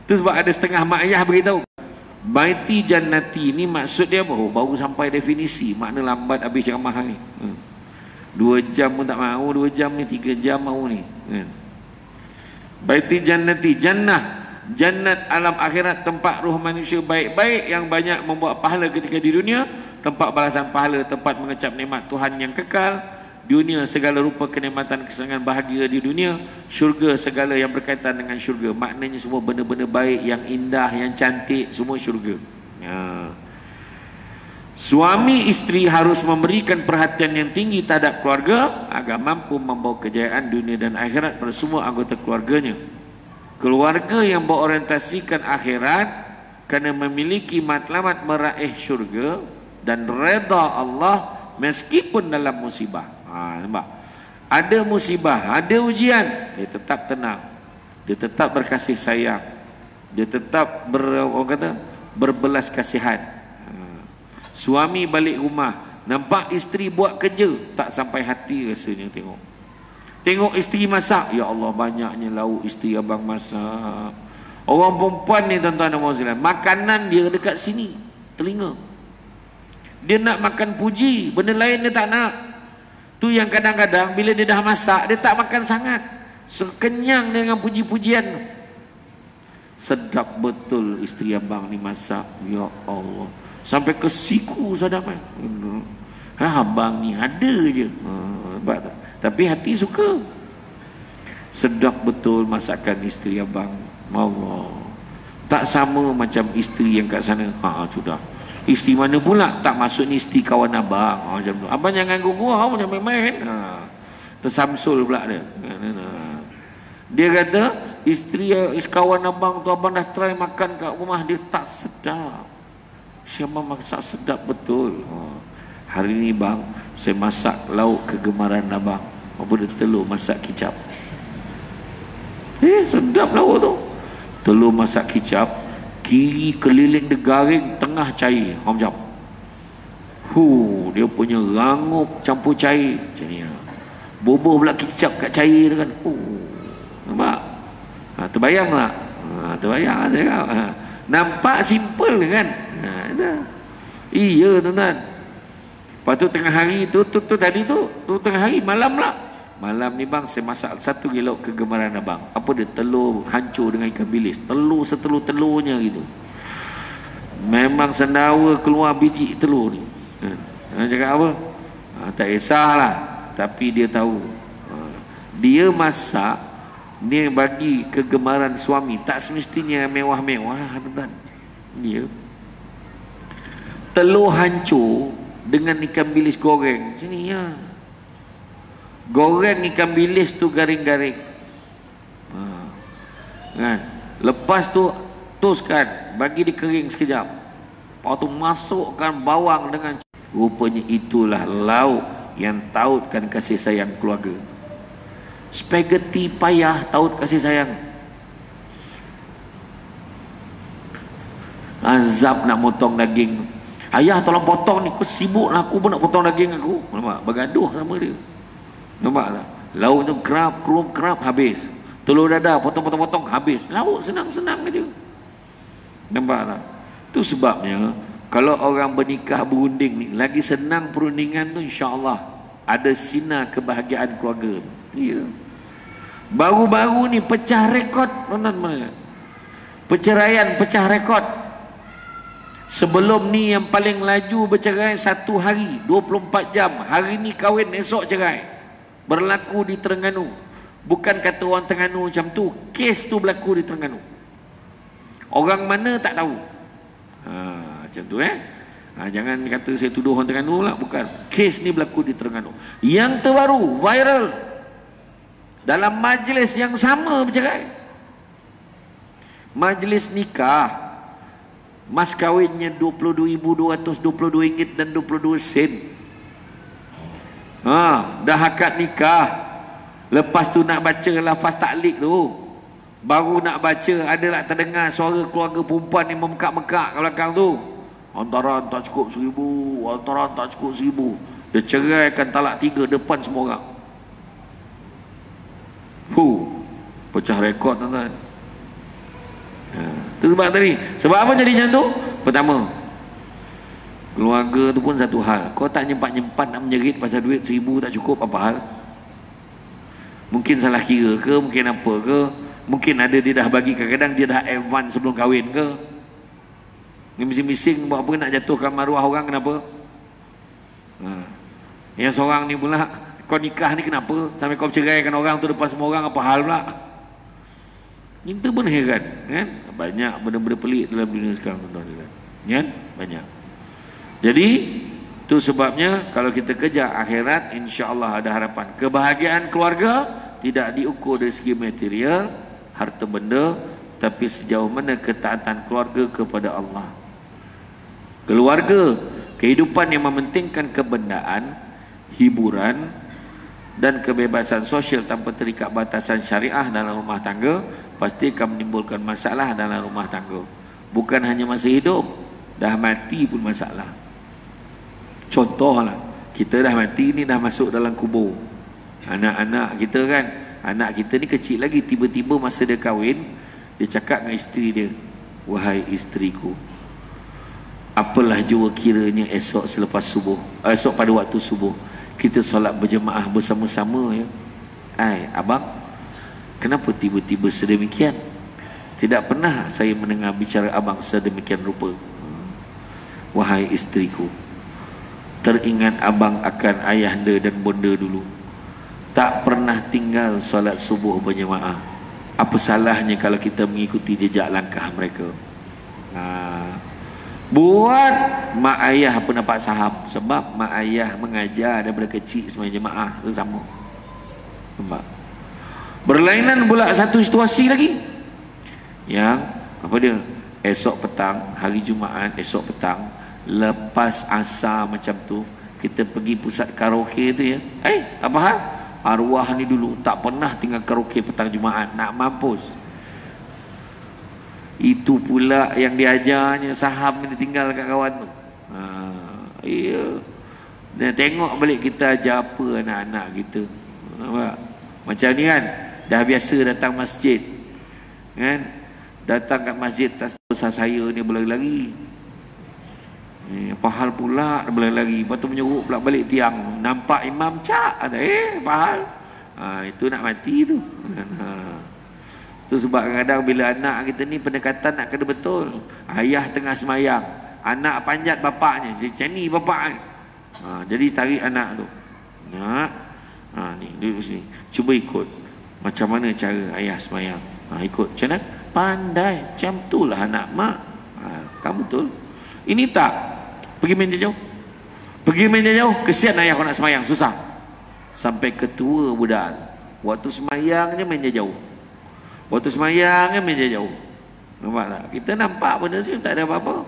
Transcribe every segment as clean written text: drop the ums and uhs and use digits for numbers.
Tu sebab ada setengah mak ayah beritahu baiti jannati ni maksud dia apa? Baru sampai definisi makna lambat habis ceramah ni. 2 jam pun tak mahu, 2 jam ni 3 jam mahu ni kan. Baiti jannati, jannah, jannat alam akhirat, tempat ruh manusia baik-baik yang banyak membuat pahala ketika di dunia, tempat balasan pahala, tempat mengecap nikmat Tuhan yang kekal. Dunia segala rupa kenikmatan, kesenangan, bahagia di dunia. Syurga segala yang berkaitan dengan syurga, maknanya semua benda-benda baik, yang indah, yang cantik, semua syurga. Suami isteri harus memberikan perhatian yang tinggi terhadap keluarga agar mampu membawa kejayaan dunia dan akhirat pada semua anggota keluarganya. Keluarga yang berorientasikan akhirat kerana memiliki matlamat meraih syurga dan redha Allah meskipun dalam musibah. Nampak? Ada musibah, ada ujian, dia tetap tenang, dia tetap berkasih sayang, dia tetap berbelas kasihan. Suami balik rumah nampak isteri buat kerja, tak sampai hati rasanya tengok isteri masak, ya Allah banyaknya lauk isteri abang masak. Orang perempuan ni tuan-tuan dan puan-puan, makanan dia dekat sini telinga, dia nak makan puji, benda lain dia tak nak. Tu yang kadang-kadang bila dia dah masak, dia tak makan sangat, sekenyang dengan puji-pujian. Sedap betul isteri abang ni masak, ya Allah, sampai ke siku sadap kan. Abang ni ada je, tapi hati suka. Sedap betul masakan isteri abang, Allah. Tak sama macam isteri yang kat sana. Sudah, isteri mana pula? Tak masuk ni isteri kawan abang. Macam tu. Abang jangan ganggu, jangan main-main. Tersamsul pula dia. Dia kata isteri kawan abang tu, abang dah try makan kat rumah dia, tak sedap. Siapa masak sedap betul. Hari ni bang, saya masak lauk kegemaran abang. Apa dia? Telur masak kicap. Sedap lauk tu. Telur masak kicap, kiri keliling dia garing, tengah cair. Macam dia punya rangup campur cair macam ni. Boboh pula kicap kat cair tu kan. Nampak? Terbayang tak? Terbayang lah saya. Nampak simple kan? Iya tuan-tuan. Lepas tu tengah hari tu tadi tu tengah hari, malam lah. Malam ni bang, saya masak 1 kilo kegemaran abang. Apa dia? Telur hancur dengan ikan bilis. Telur setelur-telurnya gitu. Memang sendawa keluar biji telur ni. Cakap apa? Tak kisahlah. Tapi dia tahu. Dia masak, dia bagi kegemaran suami. Tak semestinya mewah-mewah tuan-tuan. Dia telur hancur dengan ikan bilis goreng. Sini ya. Goreng ikan bilis tu garing-garing. Kan? Lepas tu toskan, bagi dia kering sekejap. Lepas tu masukkan bawang dengan, rupanya itulah lauk yang tautkan kasih sayang keluarga. Spaghetti payah taut kasih sayang. Azab nak potong daging. Ayah tolong potong ni, kau sibuk lah, aku pun nak potong daging aku. Nampak? Bergaduh sama dia. Nampak tak? Lauk tu kerap habis. Telur dadah potong-potong habis. Lauk senang-senang aja. Nampak tak? Tu sebabnya kalau orang bernikah berunding ni, lagi senang perundingan tu, insya-Allah ada sinar kebahagiaan keluarga tu. Ya. Baru-baru ni pecah rekod tuan-tuan. Perceraian pecah rekod. Sebelum ni yang paling laju bercerai 1 hari 24 jam. Hari ni kahwin, esok cerai. Berlaku di Terengganu. Bukan kata orang Terengganu macam tu, kes tu berlaku di Terengganu. Orang mana tak tahu. Macam tu jangan kata saya tuduh orang Terengganu lah. Bukan. Kes ni berlaku di Terengganu. Yang terbaru viral, dalam majlis yang sama bercerai. Majlis nikah, mas kahwinnya RM22,222 dan 22 sen. Dah akad nikah. Lepas tu nak baca lafaz taklik tu, baru nak baca, adalah terdengar suara keluarga perempuan yang memekak-mekak kat belakang tu. Hantaran tak cukup 1,000, hantaran tak cukup 1,000. Dia ceraikan talak 3 depan semua orang. Pecah rekod tuan-tuan. Itu sebab tadi. Sebab apa jadi macam tu? Pertama, keluarga tu pun satu hal. Kau tak nyempat-nyempat nak menjerit pasal duit 1,000 tak cukup, apa hal? Mungkin salah kira ke, mungkin apa ke, mungkin ada dia dah bagi, kadang-kadang dia dah advance sebelum kahwin ke. Ni bising-bising buat apa nak jatuhkan maruah orang, kenapa? Yang seorang ni pula, kau nikah ni kenapa sampai kau ceraikan orang tu depan semua orang, apa hal pula? Kita pun heran kan? Banyak benda-benda pelik dalam dunia sekarang, tuan-tuan kan? Banyak. Jadi itu sebabnya kalau kita kejar akhirat, insya-Allah ada harapan. Kebahagiaan keluarga tidak diukur dari segi material, harta benda, tapi sejauh mana ketaatan keluarga kepada Allah. Keluarga, kehidupan yang mementingkan kebendaan, hiburan dan kebebasan sosial tanpa terikat batasan syariah dalam rumah tangga pasti akan menimbulkan masalah dalam rumah tangga. Bukan hanya masa hidup, dah mati pun masalah. Contohlah, kita dah mati ni, dah masuk dalam kubur. Anak-anak kita kan, anak kita ni kecil lagi, tiba-tiba masa dia kahwin, dia cakap dengan isteri dia, "Wahai isteriku, apalah jua kiranya esok selepas subuh, esok pada waktu subuh kita solat berjemaah bersama-sama ya." Abang, kenapa tiba-tiba sedemikian? Tidak pernah saya mendengar bicara abang sedemikian rupa. Wahai isteriku, teringat abang akan ayahanda dan bonda dulu, tak pernah tinggal solat subuh berjemaah. Apa salahnya kalau kita mengikuti jejak langkah mereka? Buat mak ayah pun dapat saham, sebab mak ayah mengajar daripada kecil sembahyang jemaah tu sama. Nampak? Berlainan pula satu situasi lagi, yang apa dia, esok petang, hari Jumaat, esok petang lepas asar macam tu, kita pergi pusat karaoke tu ya. Apa hal? Arwah ni dulu tak pernah tinggal karaoke petang Jumaat, nak mampus. Itu pula yang diajarnya, saham ni tinggal kat kawan tu. Iya. Dan tengok balik kita ajar apa anak-anak kita. Nampak? Macam ni kan, dah biasa datang masjid kan, datang kat masjid tak besar saya ni berlari-lari. Apa hal pula berlari-lari, lepas tu menyuruh pula balik tiang, nampak imam cak ada apa hal? Itu nak mati tu. Itu sebab kadang-kadang bila anak kita ni pendekatan nak kena betul. Ayah tengah semayang, anak panjat bapaknya, macam ni bapak kan. Jadi tarik anak tu, ni duduk sini, cuba ikut macam mana cara ayah semayang. Ikut macam mana? Pandai, macam tu lah anak mak. Kamu betul. Ini tak, pergi main jauh, pergi main jauh, kesian ayah kau nak semayang, susah. Sampai ketua budak, waktu semayangnya main jauh, waktu semayangnya main jauh. Nampak tak? Kita nampak benda tu tak ada apa-apa.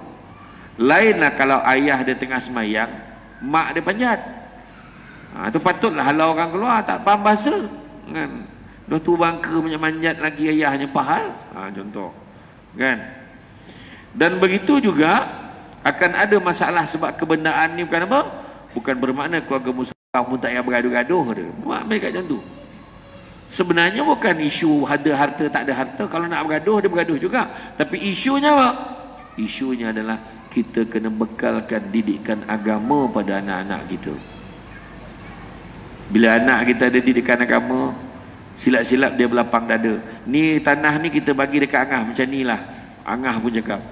Lainlah kalau ayah dia tengah semayang, mak dia panjat. Itu patutlah halau orang keluar, tak faham bahasa kan. Dah tu bangka manjat lagi ayahnya, pahal. Contoh kan. Dan begitu juga akan ada masalah, sebab kebendaan ni bukan apa? Bukan bermakna keluarga Muslim pun tak payah bergaduh-gaduh dia. Mereka macam tu. Sebenarnya bukan isu ada harta tak ada harta. Kalau nak bergaduh, dia bergaduh juga. Tapi isunya apa? Isunya adalah kita kena bekalkan didikan agama pada anak-anak kita. Bila anak kita ada didikan agama, silap-silap dia berlapang dada. Ni tanah ni kita bagi dekat Angah, macam ni lah. Angah pun cakap,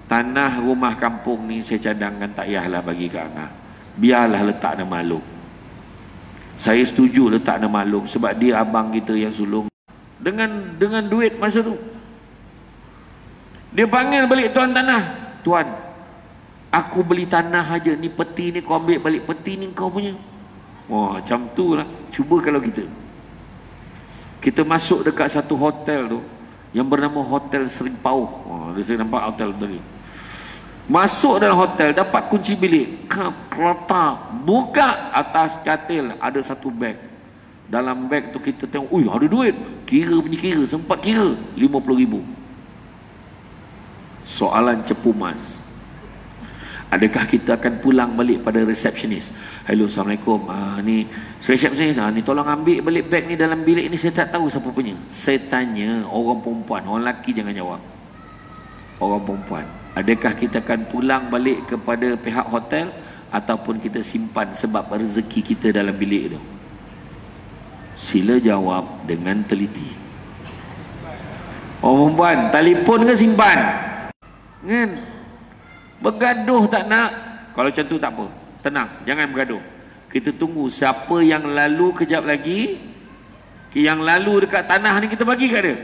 tanah rumah kampung ni saya cadangkan, tak payahlah bagi ke Angah, biarlah letak nama Alung. Saya setuju letak nama Alung, sebab dia abang kita yang sulung. Dengan duit masa tu, dia panggil balik tuan tanah, tuan, aku beli tanah aja, ni peti ni kau ambil balik, peti ni kau punya. Wah, macam tu lah. Cuba kalau kita masuk dekat satu hotel tu yang bernama Hotel Sering Pauh. Saya nampak hotel tadi. Masuk dalam hotel, dapat kunci bilik, kereta, buka atas katil ada satu beg. Dalam beg tu kita tengok, ada duit. Kira punya kira, sempat kira 50,000. Soalan cepu mas, adakah kita akan pulang balik pada resepsionis? Hello, Assalamualaikum, ni resepsionis, ni tolong ambil balik beg ni dalam bilik ni, saya tak tahu siapa punya. Saya tanya orang perempuan, orang lelaki jangan jawab. orang perempuan. Adakah kita akan pulang balik kepada pihak hotel ataupun kita simpan sebab rezeki kita dalam bilik itu? Sila jawab dengan teliti. Orang perempuan, telefon ke simpan? Kan? Bergaduh tak nak. Kalau macam tu tak apa, tenang, jangan bergaduh. Kita tunggu siapa yang lalu kejap lagi. Yang lalu dekat tanah ni kita bagi kat dia.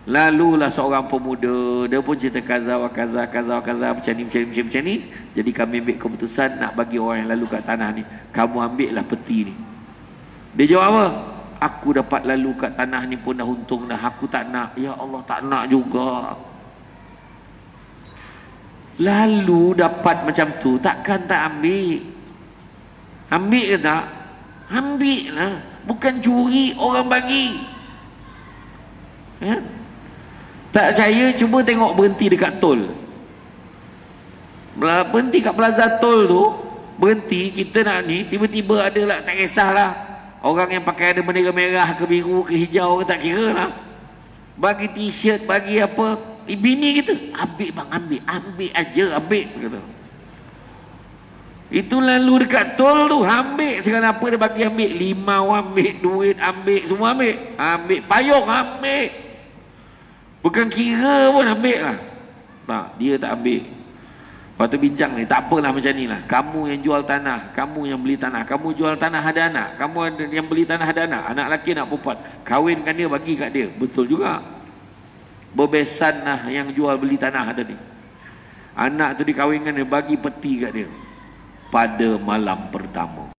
Lalulah seorang pemuda, dia pun cerita kaza macam ni. Jadi kami ambil keputusan nak bagi orang yang lalu kat tanah ni, kamu ambil lah peti ni. Dia jawab apa? Aku dapat lalu kat tanah ni pun dah untung dah, aku tak nak. Ya Allah, tak nak juga. Lalu dapat macam tu, takkan tak ambil? Ambil ke tak? Ambil lah. Bukan curi, orang bagi. Ya? Tak percaya, cuba tengok berhenti dekat tol. Berhenti kat plaza tol tu, berhenti, kita nak ni, tiba-tiba ada lah, tak kisahlah. Orang yang pakai ada bendera merah ke biru ke hijau ke, tak kira lah. Bagi t-shirt, bagi apa, bini kita, ambil bang, ambil aja, ambil, kata. Itu lalu dekat tol tu, ambil segala apa dia bagi, ambil. Limau ambil, duit ambil, semua ambil. Ambil payung ambil. Bukan kira pun ambil lah. Tak, dia tak ambil. Lepas tu bincang ni, tak apalah macam ni lah. Kamu yang jual tanah, kamu yang beli tanah, kamu jual tanah ada anak, kamu yang beli tanah ada anak, anak lelaki anak perempuan, kawinkan dia, bagi kat dia. Betul juga. Berbesan lah yang jual beli tanah tadi. Anak tu dikawinkan dia, bagi peti kat dia pada malam pertama.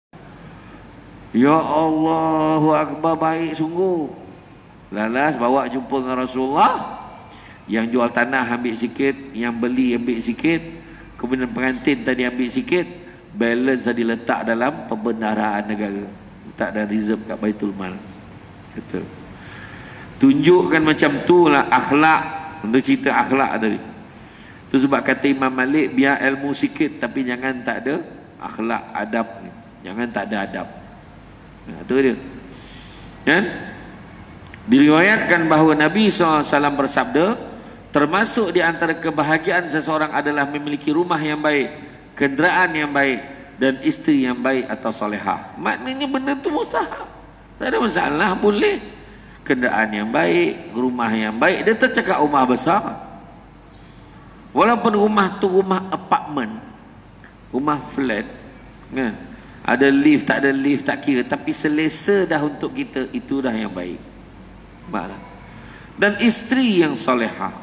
Ya Allahu Akbar, baik sungguh. Lalas bawa jumpa dengan Rasulullah. Yang jual tanah ambil sikit, yang beli ambil sikit, kemudian pengantin tadi ambil sikit, balance tadi letak dalam pembendaraan negara, letak dalam reserve kat Baitul Mal. Kata, tunjukkan macam tu lah akhlak. Untuk cerita akhlak tadi tu, sebab kata Imam Malik, biar ilmu sikit tapi jangan tak ada akhlak, adab ni. Jangan tak ada adab. Nah, tu dia. Kan? Diriwayatkan bahawa Nabi SAW bersabda, termasuk di antara kebahagiaan seseorang adalah memiliki rumah yang baik, kenderaan yang baik, dan isteri yang baik atau solehah. Maknanya benda tu mustahab, tak ada masalah, boleh. Kenderaan yang baik, rumah yang baik. Dia tercakap rumah besar, walaupun rumah tu rumah apartment, rumah flat, kan? Ada lift, tak ada lift, tak kira, tapi selesa dah untuk kita, itu dah yang baik. Baiklah. Dan isteri yang solehah.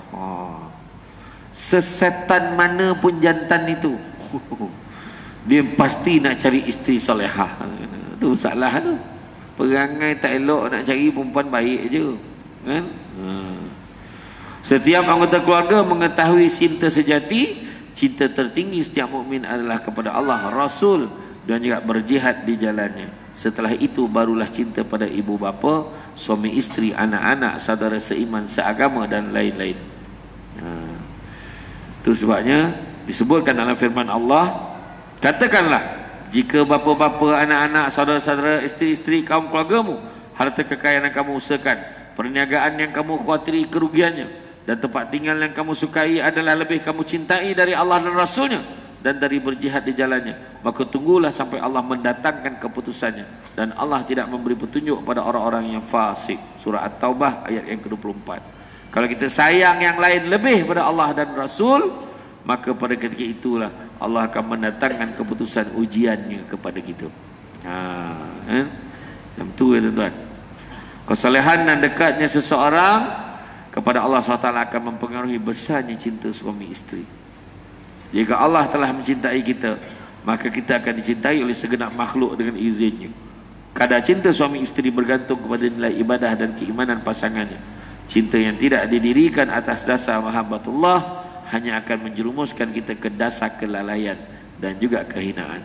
Sesetan mana pun jantan itu, dia pasti nak cari isteri solehah. Itu masalah tu. Perangai tak elok, nak cari perempuan baik je, kan? Setiap anggota keluarga mengetahui cinta sejati, cinta tertinggi setiap mukmin adalah kepada Allah, Rasul, dan juga berjihad di jalannya. Setelah itu barulah cinta pada ibu bapa, suami isteri, anak-anak, saudara seiman, seagama, dan lain-lain. Itu sebabnya disebutkan dalam firman Allah, katakanlah, jika bapa-bapa, anak-anak, saudara-saudara, isteri-isteri kaum keluargamu, harta kekayaan yang kamu usahakan, perniagaan yang kamu khawatiri kerugiannya, dan tempat tinggal yang kamu sukai adalah lebih kamu cintai dari Allah dan Rasulnya, dan dari berjihad di jalannya, maka tunggulah sampai Allah mendatangkan keputusannya, dan Allah tidak memberi petunjuk pada orang-orang yang fasik. Surah At-Taubah ayat yang ke-24. Kalau kita sayang yang lain lebih pada Allah dan Rasul, maka pada ketika itulah Allah akan mendatangkan keputusan ujiannya kepada kita. Macam tu ya tuan-tuan. Kesalehan dan dekatnya seseorang kepada Allah SWT akan mempengaruhi besarnya cinta suami isteri. Jika Allah telah mencintai kita, maka kita akan dicintai oleh segenap makhluk dengan izinnya. Kadar cinta suami isteri bergantung kepada nilai ibadah dan keimanan pasangannya. Cinta yang tidak didirikan atas dasar mahabbatullah hanya akan menjerumuskan kita ke dasar kelalaian dan juga kehinaan.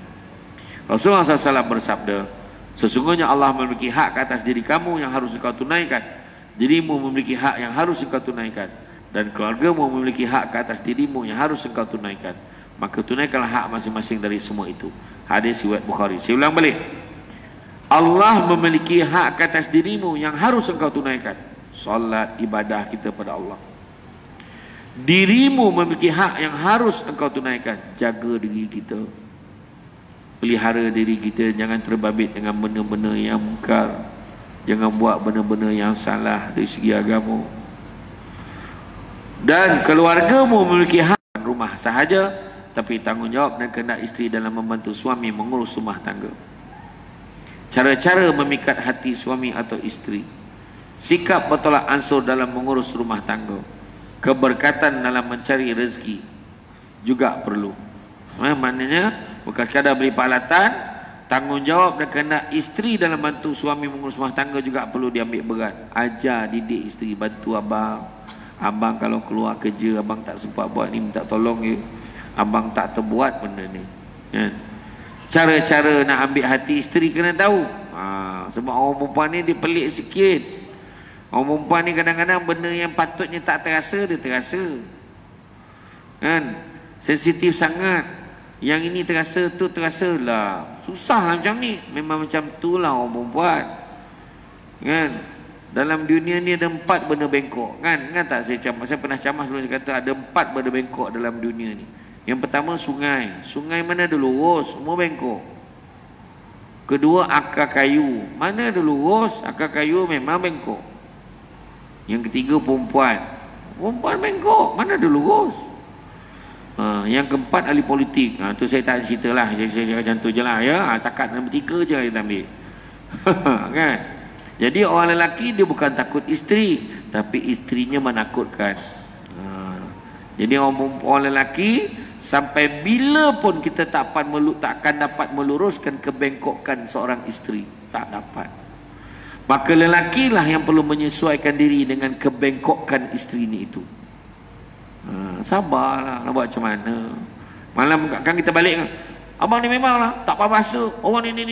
Rasulullah SAW bersabda, sesungguhnya Allah memiliki hak atas diri kamu yang harus engkau tunaikan, dirimu memiliki hak yang harus engkau tunaikan, dan keluargamu memiliki hak ke atas dirimu yang harus engkau tunaikan. Maka tunaikanlah hak masing-masing dari semua itu. Hadis riwayat Bukhari. Saya ulang balik, Allah memiliki hak ke atas dirimu yang harus engkau tunaikan. Salat, ibadah kita pada Allah. Dirimu memiliki hak yang harus engkau tunaikan. Jaga diri kita, pelihara diri kita, jangan terbabit dengan benda-benda yang mungkar, jangan buat benda-benda yang salah dari segi agama. Dan keluargamu memiliki hak rumah sahaja, tapi tanggungjawab dan kehendak isteri dalam membantu suami mengurus rumah tangga. Cara-cara memikat hati suami atau isteri, sikap bertolak ansur dalam mengurus rumah tangga, keberkatan dalam mencari rezeki juga perlu. Maknanya bukan sekadar beri peralatan, tanggungjawab dan kehendak isteri dalam bantu suami mengurus rumah tangga juga perlu diambil berat. Ajar, didik isteri, bantu abang. Abang kalau keluar kerja, abang tak sempat buat ni, minta tolong je. Abang tak terbuat benda ni. Cara-cara nak ambil hati isteri kena tahu. Sebab orang perempuan ni dia pelik sikit. Orang perempuan ni kadang-kadang benda yang patutnya tak terasa, dia terasa. Kan? Sensitif sangat. Yang ini terasa, tu terasa lah. Susah lah macam ni. Memang macam tu lah orang perempuan. Kan? Dalam dunia ni ada 4 benda bengkok. Kan tak saya camah? Saya pernah camah sebelum saya kata ada 4 benda bengkok dalam dunia ni. Yang pertama sungai. Sungai mana ada lurus, semua bengkok. Kedua akar kayu. Mana ada lurus, akar kayu memang bengkok. Yang ketiga perempuan. Perempuan bengkok, mana ada lurus. Yang keempat ahli politik. Tu saya tak cerita lah. Saya macam tu je lah ya. Takat nombor 3 je kita ambil. Kan? Jadi orang lelaki dia bukan takut isteri, tapi isterinya menakutkan. Jadi orang lelaki sampai bila pun kita takkan dapat meluruskan kebengkokan seorang isteri, tak dapat. Maka lelakilah yang perlu menyesuaikan diri dengan kebengkokan isterinya itu. Sabarlah, nak buat macam mana. Malam kan kita balik kan, abang ni memanglah tak apa bahasa, orang ni.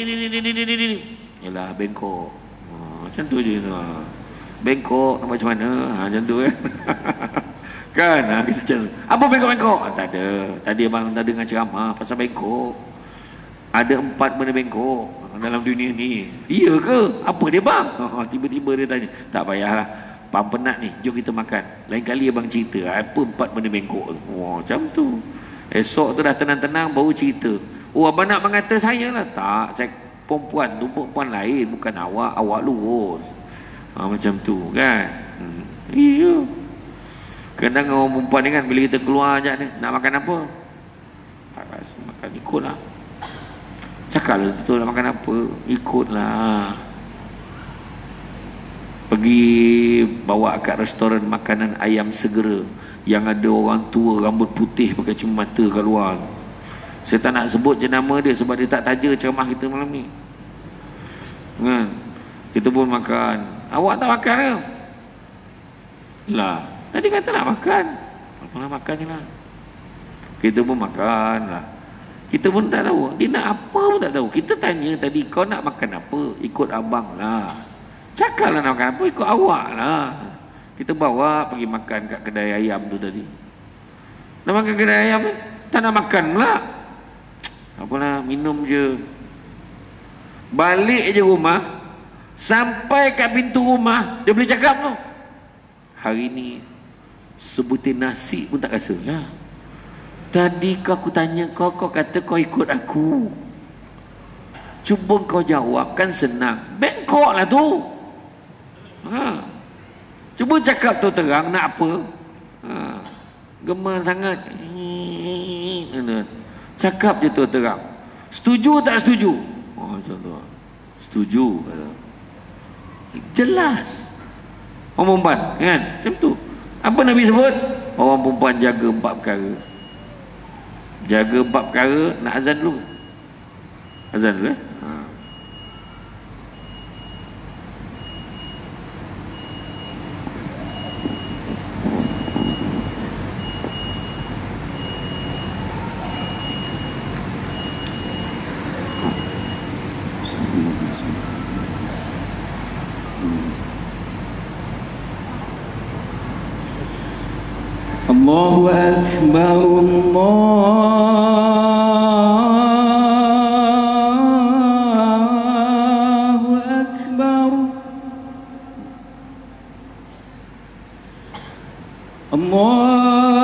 Yalah bengkok. Macam tu je tu. Bengkok nak macam mana? Macam tu kan. Kan kita macam apa bengkok-bengkok? Tak ada. Tadi abang tadi dengan ceramah pasal bengkok. Ada 4 benda bengkok dalam dunia ni. Iya ke? Apa dia bang? Tiba-tiba dia tanya. Tak payahlah. Abang penat ni, jom kita makan. Lain kali abang cerita apa 4 benda bengkok tu. Macam tu. Esok tu dah tenang-tenang baru cerita. Abang nak mengata saya lah. Tak, saya perempuan tu perempuan lain, bukan awak lurus. Macam tu kan. Iya. Kadang orang perempuan ni kan, bila kita keluar ajak ni, nak makan apa? Tak rasa makan, ikutlah. Cakap lah tu nak makan apa, ikutlah. Pergi bawa kat restoran makanan ayam segera yang ada orang tua rambut putih pakai cermin mata kat luar. Saya tak nak sebut jenama dia sebab dia tak taja ceramah kita malam ni. Kan? Kita pun makan. Awak tak makan ke? Lah, tadi kata nak makan. Apalah makan je lah. Kita pun makan lah. Kita pun tak tahu dia nak apa pun tak tahu. Kita tanya tadi, kau nak makan apa? Ikut abang lah. Cakap lah nak makan apa, ikut awak lah. Kita bawa pergi makan kat kedai ayam tu tadi. Nak makan kedai ayam ni, tak nak makan pula. Apalah, minum je. Balik je rumah, sampai kat pintu rumah, dia boleh cakap tu, hari ni sebutin nasi pun tak rasa lah. Tadi aku tanya kau kata kau ikut aku. Cuba kau jawab, kan senang. Bengkok lah tu. Cuba cakap tu terang, nak apa? Gemar sangat. Cakap je tu terang. Setuju tak setuju? Macam tu. Setuju. Jelas. Orang perempuan kan? Macam tu. Apa Nabi sebut? Orang perempuan jaga 4 perkara. Jaga 4 perkara. Nak azan dulu. Azan dulu Allahu Akbar, Allahu Akbar, Allah.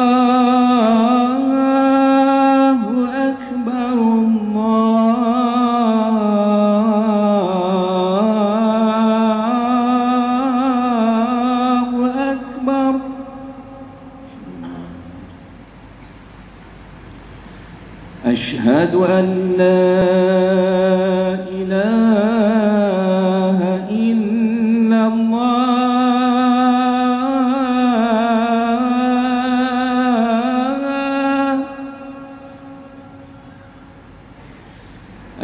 أشهد أن لا إله إلا الله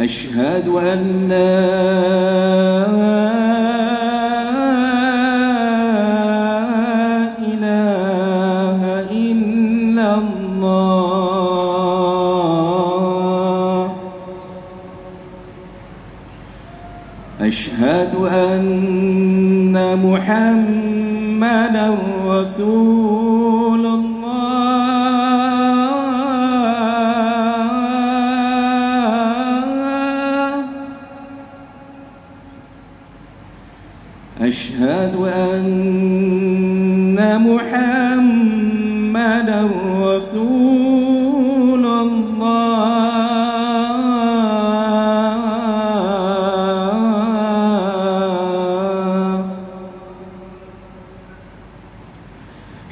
أشهد أن لا إله إلا الله أشهد أن محمدا رسول الله أشهد أن محمدا رسول الله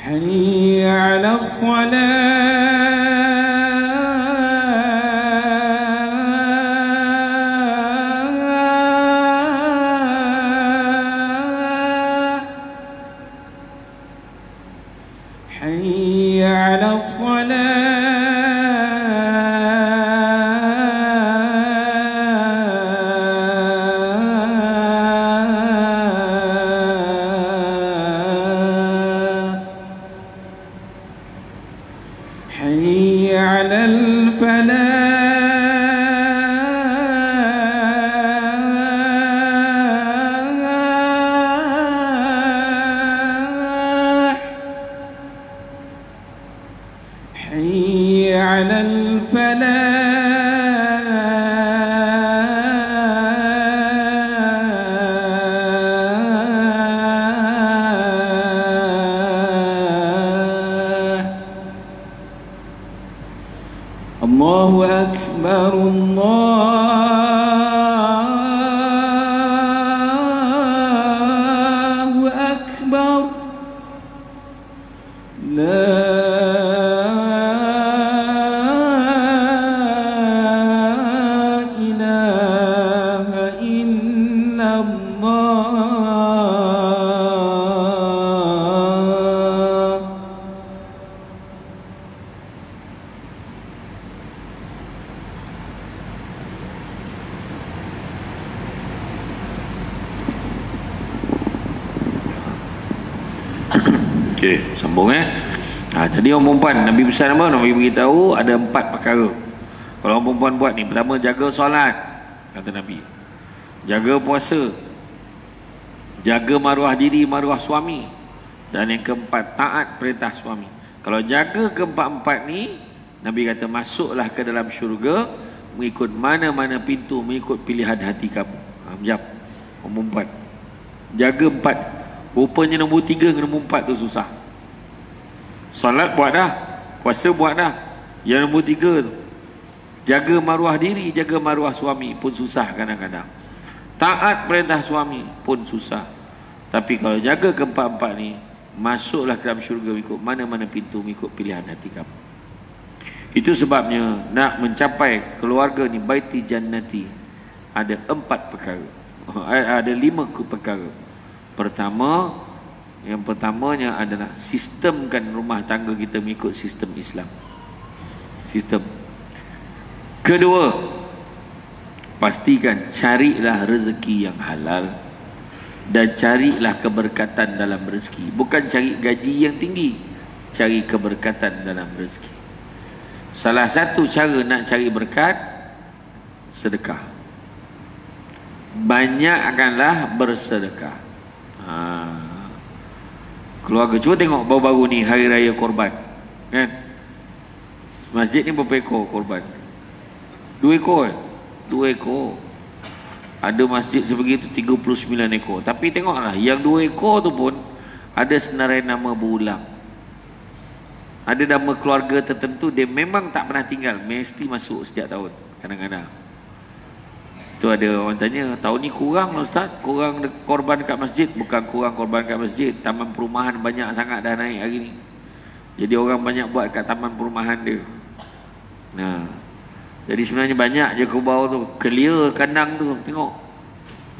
حي على الصلاة حي على الصلاة حي على الفلاح حي على الفلاح الله أكبر الله أكبر لا إله إلا الله Okey, sambung jadi orang perempuan Nabi pesan apa? Nabi beritahu ada 4 perkara. Kalau orang perempuan buat ni, pertama jaga solat, kata Nabi. Jaga puasa. Jaga maruah diri, maruah suami. Dan yang keempat, taat perintah suami. Kalau jaga keempat-empat ni, Nabi kata masuklah ke dalam syurga mengikut mana-mana pintu, mengikut pilihan hati kamu. Jap, orang perempuan jaga 4. Rupanya nombor 3 ke nombor 4 tu susah. Solat buat dah, puasa buat dah. Yang nombor 3 tu, jaga maruah diri, jaga maruah suami pun susah kadang-kadang. Taat perintah suami pun susah. Tapi kalau jaga keempat-empat ni, masuklah ke dalam syurga ikut mana-mana pintu, ikut pilihan hati kamu. Itu sebabnya nak mencapai keluarga ni, baiti jannati, ada 4 perkara. Ada 5 perkara. Yang pertamanya adalah sistemkan rumah tangga kita mengikut sistem Islam. Sistem. Kedua, pastikan carilah rezeki yang halal dan carilah keberkatan dalam rezeki. Bukan cari gaji yang tinggi, cari keberkatan dalam rezeki. Salah satu cara nak cari berkat, sedekah. Banyakkanlah bersedekah. Keluarga, cuba tengok baru-baru ni hari raya korban, kan? Masjid ni berapa ekor korban? 2 ekor 2 ekor. Ada masjid sebegitu 39 ekor. Tapi tengoklah, yang 2 ekor tu pun ada senarai nama berulang. Ada nama keluarga tertentu dia memang tak pernah tinggal, mesti masuk setiap tahun. Kadang-kadang tu ada orang tanya, tahun ni kurang Ustaz, kurang korban dekat masjid. Bukan kurang korban dekat masjid, taman perumahan banyak sangat dah naik hari ni. Jadi orang banyak buat kat taman perumahan dia. Nah, Jadi sebenarnya banyak je kerbau tu, clear kandang tu, tengok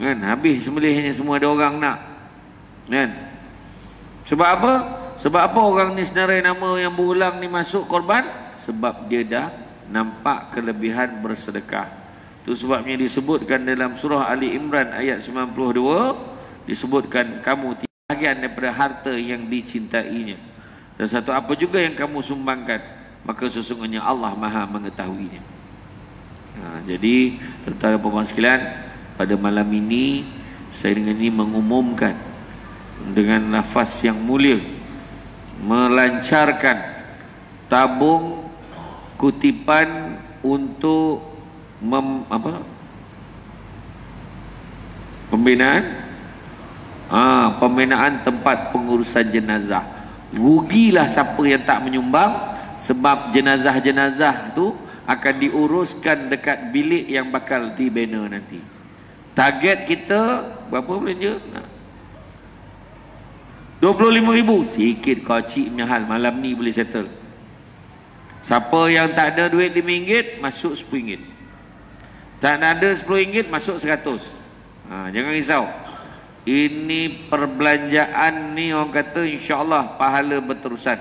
kan, habis sembelihnya, semua ada orang nak kan. Sebab apa? Sebab apa orang ni senarai nama yang berulang ni masuk korban? Sebab dia dah nampak kelebihan bersedekah. Itu sebabnya disebutkan dalam surah Ali Imran ayat 92, disebutkan kamu tidak bahagian daripada harta yang dicintainya, dan satu apa juga yang kamu sumbangkan, maka sesungguhnya Allah Maha mengetahuinya. Jadi tuan-tuan dan puan-puan sekalian, pada malam ini saya dengan ini mengumumkan dengan lafaz yang mulia, melancarkan tabung kutipan untuk pembinaan tempat pengurusan jenazah. Rugilah siapa yang tak menyumbang, sebab jenazah-jenazah tu akan diuruskan dekat bilik yang bakal dibina nanti. Target kita berapa belanja? 25,000. Sikit kocik punya hal, malam ni boleh settle. Siapa yang tak ada duit RM5 masuk RM10. Tak ada RM10 masuk RM100. Jangan risau. Ini perbelanjaan ni orang kata insya-Allah pahala berterusan.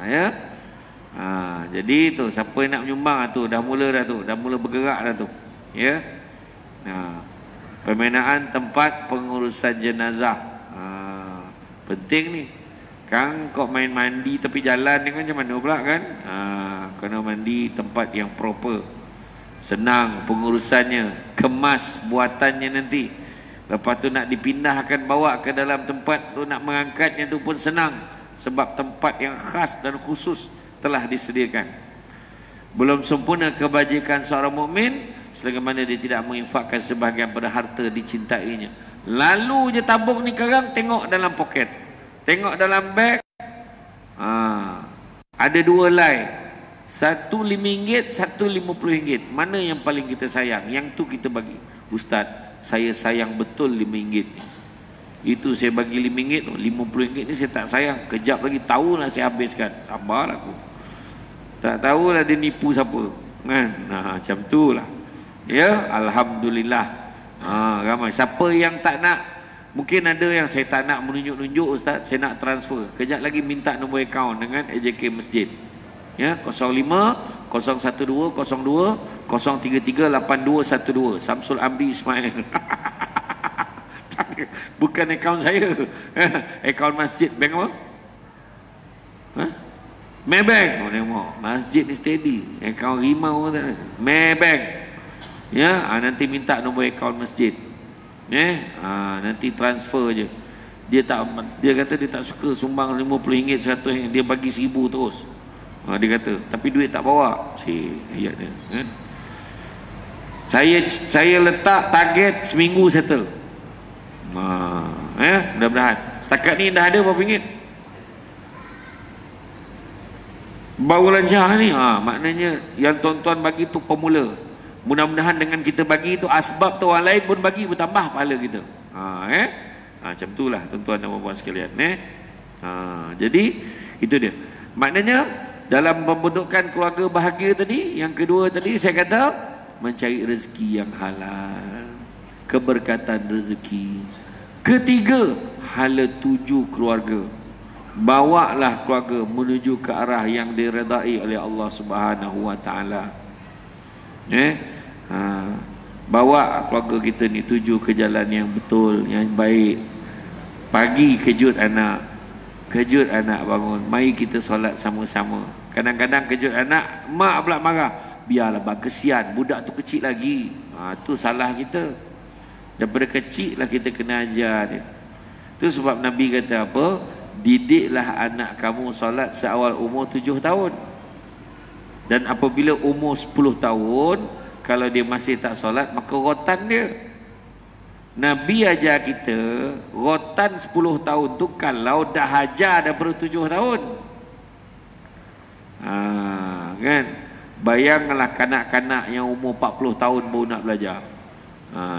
Ya. Jadi tu siapa yang nak menyumbang tu dah mula bergerak dah tu. Ya. Pembinaan tempat pengurusan jenazah. Penting ni. Kang kau main mandi tepi jalan ni kan macam mana pula kan? Kena mandi tempat yang proper. Senang pengurusannya, kemas buatannya nanti. Lepas tu nak dipindahkan bawa ke dalam tempat tu, nak mengangkatnya tu pun senang, sebab tempat yang khas dan khusus telah disediakan. Belum sempurna kebajikan seorang mukmin selagi mana dia tidak menginfakkan sebahagian pada harta dicintainya. Lalu je tabung ni sekarang, tengok dalam poket, tengok dalam beg, ada dua lay, satu RM5, satu RM50. Mana yang paling kita sayang? Yang tu kita bagi. Ustaz, saya sayang betul RM5 ni. Itu saya bagi RM5 tu, RM50 ni saya tak sayang. Kejap lagi tahulah saya habiskan. Sabarlah aku. Tak tahulah dia nipu siapa kan. Macam tu lah. Ya, alhamdulillah. Ramai. Siapa yang tak nak, mungkin ada yang saya tak nak menunjuk-nunjuk Ustaz, saya nak transfer. Kejap lagi minta nombor akaun dengan AJK Masjid. Ya, 05 012 02 033 8212 Samsul Amri Ismail. Bukan akaun saya. Akaun masjid. Bank apa? Maybank. Tengok masjid ni steady. Akaun rimau tak ada. Maybank. Ya, nanti minta nombor akaun masjid. Nanti transfer je. Dia kata dia tak suka sumbang RM50 100, dia bagi RM1,000 terus. Dia kata tapi duit tak bawa. Ayat dia kan? Saya letak target seminggu settle. Mudah-mudahan. Setakat ni dah ada berapa ringgit? Baru lancar ni. Maknanya yang tuan-tuan bagi tu pemula. Mudah-mudahan dengan kita bagi tu, asbab tu orang lain pun bagi, bertambah pahala kita. Macam itulah tuan-tuan dan puan-puan sekalian. Jadi itu dia. Maknanya dalam pembentukan keluarga bahagia tadi, yang kedua tadi saya kata mencari rezeki yang halal, keberkatan rezeki. Ketiga, hala tuju keluarga. Bawalah keluarga menuju ke arah yang diredai oleh Allah Subhanahu wa taala. Bawa keluarga kita ni tuju ke jalan yang betul, yang baik. Pagi kejut anak bangun, mari kita solat sama-sama. Kadang-kadang kejut anak, mak pula marah. Biarlah bang, kesian budak tu kecil lagi. Tu salah kita. Daripada kecil lah kita kena ajar dia. Tu sebab Nabi kata apa? Didiklah anak kamu solat seawal umur 7 tahun. Dan apabila umur 10 tahun, kalau dia masih tak solat, maka rotan dia. Nabi ajar kita rotan 10 tahun tu kalau dah ajar daripada 7 tahun. Kan? Bayanglah kanak-kanak yang umur 40 tahun baru nak belajar.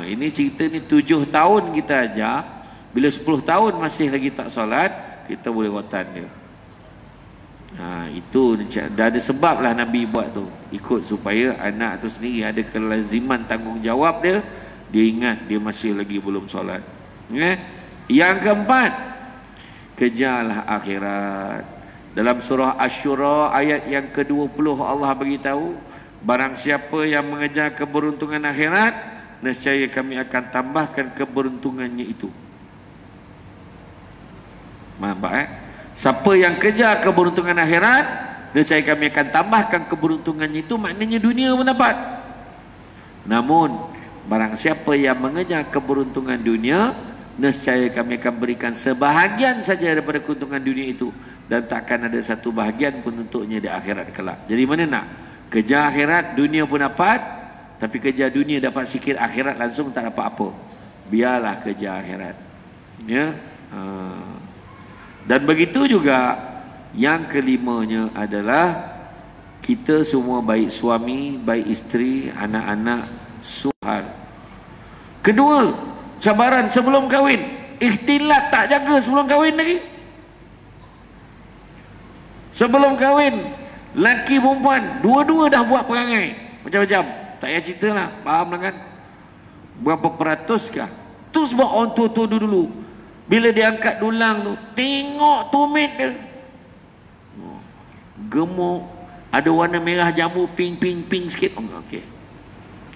Ini cerita ni 7 tahun kita ajar. Bila 10 tahun masih lagi tak solat, kita boleh rotan dia. Itu dah ada sebab lah Nabi buat tu, ikut supaya anak tu sendiri ada kelaziman tanggungjawab dia ingat dia masih lagi belum solat. Yang keempat, kejarlah akhirat. Dalam surah Asy-Syura ayat yang ke-20 Allah beritahu, barang siapa yang mengejar keberuntungan akhirat, nescaya kami akan tambahkan keberuntungannya itu. Nampak siapa yang kejar keberuntungan akhirat, nescaya kami akan tambahkan keberuntungannya itu, maknanya dunia pun dapat. Namun barang siapa yang mengejar keberuntungan dunia, nescaya kami akan berikan sebahagian saja daripada keuntungan dunia itu, dan takkan ada satu bahagian pun untuknya di akhirat kelak. Jadi mana nak kejar akhirat, dunia pun dapat, tapi kejar dunia dapat sikit, akhirat langsung tak dapat apa. Biarlah kejar akhirat. Dan begitu juga yang kelimanya adalah kita semua, baik suami, baik isteri, anak-anak, suhal. Kedua, cabaran sebelum kahwin. Ikhtilat tak jaga sebelum kahwin lagi. Sebelum kahwin, laki perempuan dua-dua dah buat perangai macam-macam. Tak payah cerita lah, faham lah kan. Berapa peratus kah? Tu sebab orang tua-tua dulu, bila dia angkat dulang tu, tengok tumit dia gemuk, ada warna merah jambu, pink sikit. Okay.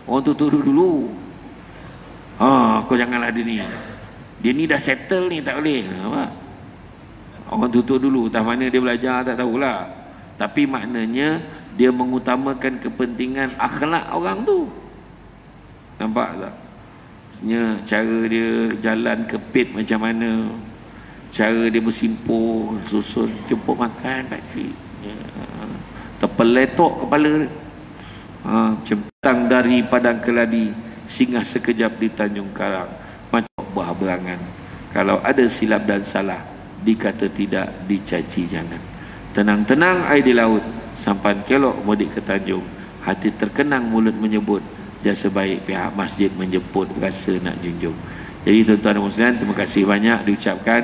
Orang tua-tua dulu, kau janganlah dia ni dah settle ni, tak boleh. Apa? Orang tua-tua dulu, tak mana dia belajar tak tahulah, tapi maknanya dia mengutamakan kepentingan akhlak orang tu. Nampak tak? Maksudnya cara dia jalan kepit macam mana, cara dia bersimpuh, susun jemput makan pakcik, terpeletok kepala dia. Cempang dari Padang Keladi, singgah sekejap di Tanjung Karang, macam buah berangan. Kalau ada silap dan salah, dikata tidak, dicaci jangan. Tenang-tenang air di laut, sampan kelok mudik ke Tanjung. Hati terkenang mulut menyebut, jasa baik pihak masjid menjemput, rasa nak junjung. Jadi tuan-tuan dan muslimin, terima kasih banyak diucapkan.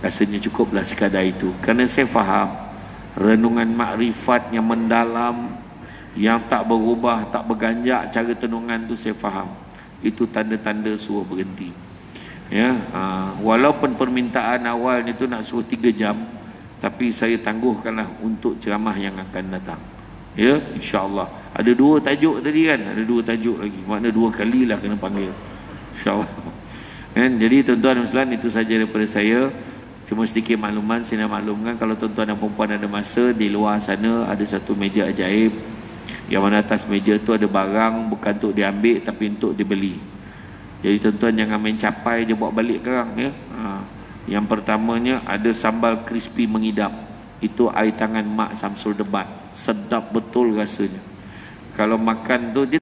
Rasanya cukuplah sekadar itu, kerana saya faham renungan makrifat yang mendalam, yang tak berubah, tak berganjak cara tenungan tu, saya faham. Itu tanda-tanda suruh berhenti. Walaupun permintaan awalnya itu nak suruh 3 jam, tapi saya tangguhkanlah untuk ceramah yang akan datang. InsyaAllah. Ada 2 tajuk tadi kan, ada 2 tajuk lagi, makna 2 kali lah kena panggil, InsyaAllah. Jadi tuan-tuan dan muslimin, itu saja daripada saya. Cuma sedikit makluman, saya nak maklumkan, kalau tuan-tuan dan perempuan ada masa, di luar sana ada satu meja ajaib, yang mana atas meja tu ada barang bukan untuk diambil tapi untuk dibeli. Jadi tuan-tuan jangan main capai je bawa balik sekarang ya. Yang pertamanya ada sambal crispy mengidap. Itu air tangan Mak Samsul Debat. Sedap betul rasanya. Kalau makan tu dia